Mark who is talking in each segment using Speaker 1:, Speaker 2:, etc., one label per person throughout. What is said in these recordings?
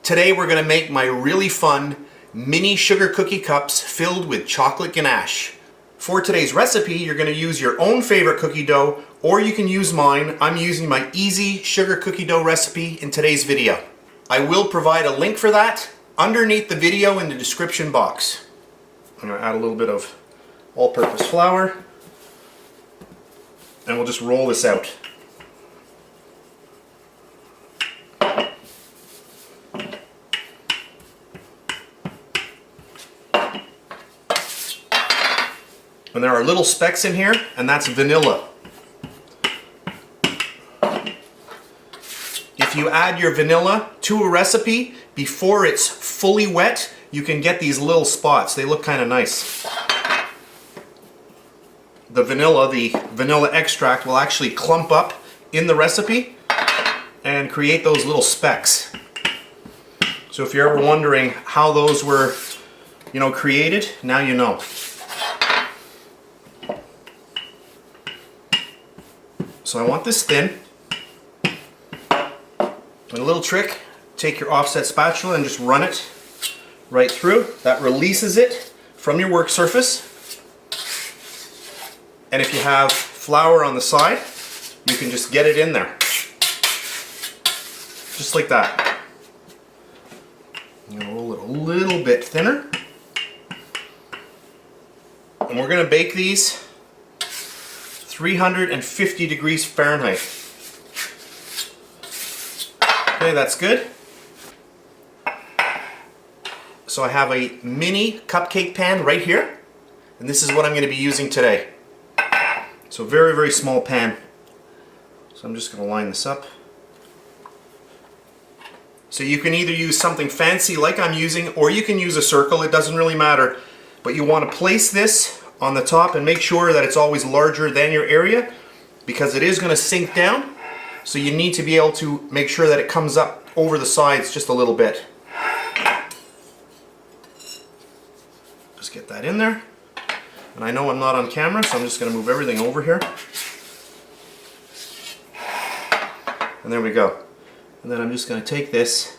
Speaker 1: Today we're going to make my really fun mini sugar cookie cups filled with chocolate ganache. For today's recipe, you're going to use your own favorite cookie dough, or you can use mine. I'm using my easy sugar cookie dough recipe in today's video. I will provide a link for that underneath the video in the description box. I'm going to add a little bit of all-purpose flour, and we'll just roll this out. And there are little specks in here, and that's vanilla. If you add your vanilla to a recipe before it's fully wet, you can get these little spots. They look kind of nice. The vanilla extract will actually clump up in the recipe and create those little specks. So if you're ever wondering how those were, created, now you know. So I want this thin. And a little trick, take your offset spatula and just run it right through. That releases it from your work surface. And if you have flour on the side, you can just get it in there. Just like that. I'm going to roll it a little bit thinner. And we're going to bake these 350 degrees Fahrenheit. Okay, that's good. So I have a mini cupcake pan right here, and this is what I'm going to be using today. So very, very small pan. So I'm just going to line this up. So you can either use something fancy like I'm using, or you can use a circle. It doesn't really matter. But you want to place this on the top and make sure that it's always larger than your area, because it is going to sink down. So you need to be able to make sure that it comes up over the sides just a little bit. Just get that in there. And I know I'm not on camera, so I'm just going to move everything over here. And there we go. And then I'm just going to take this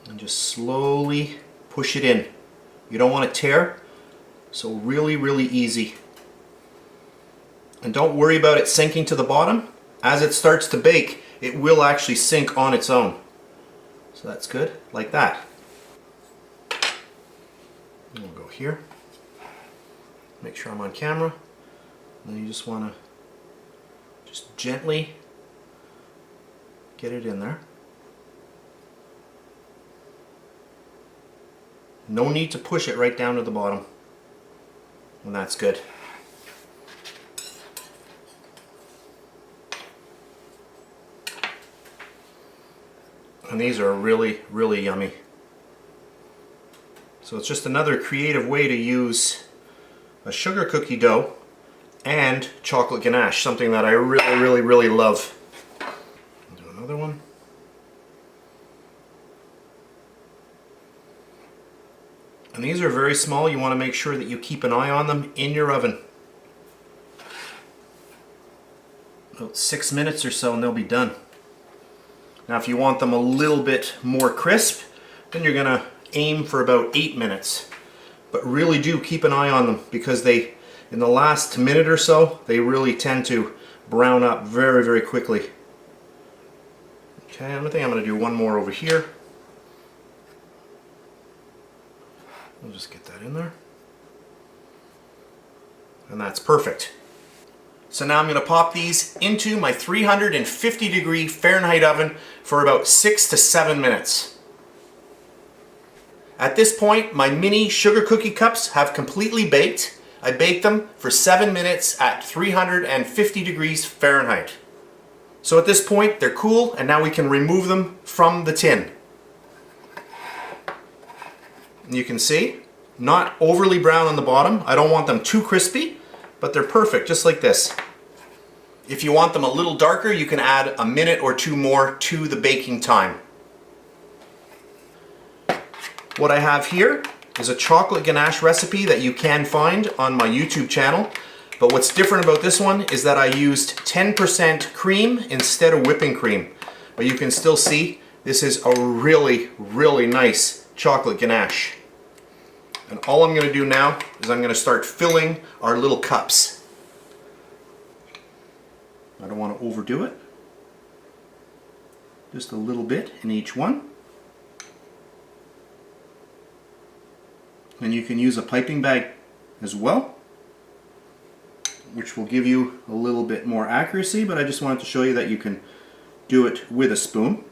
Speaker 1: and just slowly push it in. You don't want to tear. So really, really easy. And don't worry about it sinking to the bottom. As it starts to bake, it will actually sink on its own. So that's good, like that. And we'll go here. Make sure I'm on camera. And then you just want to just gently get it in there. No need to push it right down to the bottom. And that's good. And these are really, really yummy. So it's just another creative way to use a sugar cookie dough and chocolate ganache, something that I really, really, really love. I'll do another one. And these are very small. You want to make sure that you keep an eye on them in your oven. About 6 minutes or so and they'll be done. Now if you want them a little bit more crisp, then you're going to aim for about 8 minutes. But really do keep an eye on them, because in the last minute or so, they really tend to brown up very, very quickly. Okay, I think I'm going to do one more over here. I'll just get that in there. And that's perfect. So now I'm going to pop these into my 350 degree Fahrenheit oven for about 6 to 7 minutes. At this point, my mini sugar cookie cups have completely baked. I baked them for 7 minutes at 350 degrees Fahrenheit. So at this point, they're cool, and now we can remove them from the tin. You can see, not overly brown on the bottom. I don't want them too crispy, but they're perfect, just like this. If you want them a little darker, you can add a minute or two more to the baking time. What I have here is a chocolate ganache recipe that you can find on my YouTube channel. But what's different about this one is that I used 10% cream instead of whipping cream. But you can still see This is a really, really nice chocolate ganache. And all I'm going to do now is I'm going to start filling our little cups. I don't want to overdo it. Just a little bit in each one. And you can use a piping bag as well, which will give you a little bit more accuracy, but I just wanted to show you that you can do it with a spoon.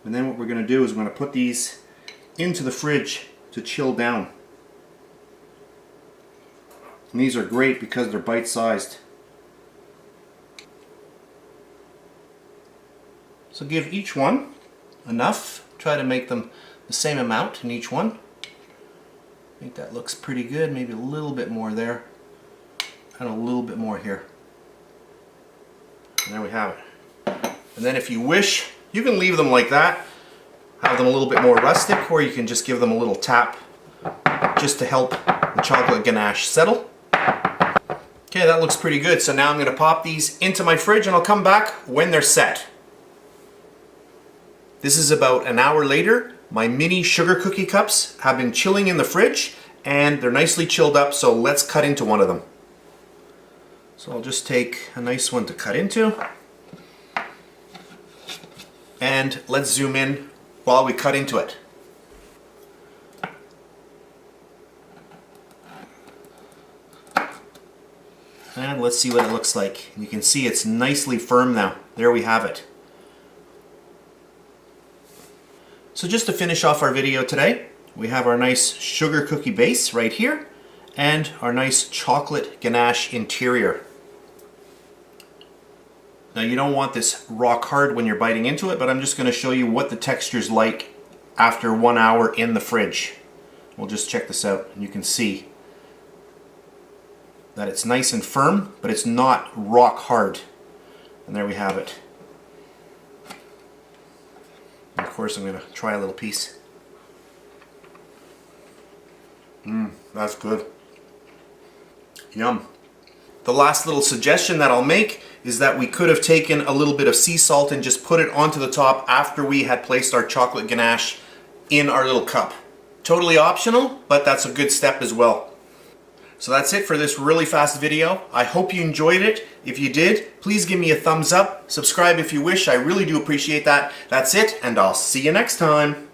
Speaker 1: And then what we're going to do is we're going to put these into the fridge to chill down. And these are great because they're bite-sized. So give each one enough. Try to make them the same amount in each one. I think that looks pretty good. Maybe a little bit more there. And a little bit more here. And there we have it. And then if you wish, you can leave them like that. Have them a little bit more rustic, or you can just give them a little tap just to help the chocolate ganache settle. Okay, that looks pretty good. So now I'm going to pop these into my fridge and I'll come back when they're set. This is about an hour later. My mini sugar cookie cups have been chilling in the fridge and they're nicely chilled up, so let's cut into one of them. So I'll just take a nice one to cut into. And let's zoom in while we cut into it. And let's see what it looks like. You can see it's nicely firm now. There we have it. So just to finish off our video today, we have our nice sugar cookie base right here and our nice chocolate ganache interior. Now you don't want this rock hard when you're biting into it, but I'm just going to show you what the texture's like after 1 hour in the fridge. We'll just check this out and you can see that it's nice and firm, but it's not rock hard. And there we have it. And of course I'm going to try a little piece. That's good. Yum. The last little suggestion that I'll make is that we could have taken a little bit of sea salt and just put it onto the top after we had placed our chocolate ganache in our little cup. Totally optional, but that's a good step as well. So that's it for this really fast video. I hope you enjoyed it. If you did, please give me a thumbs up. Subscribe if you wish. I really do appreciate that. That's it, and I'll see you next time.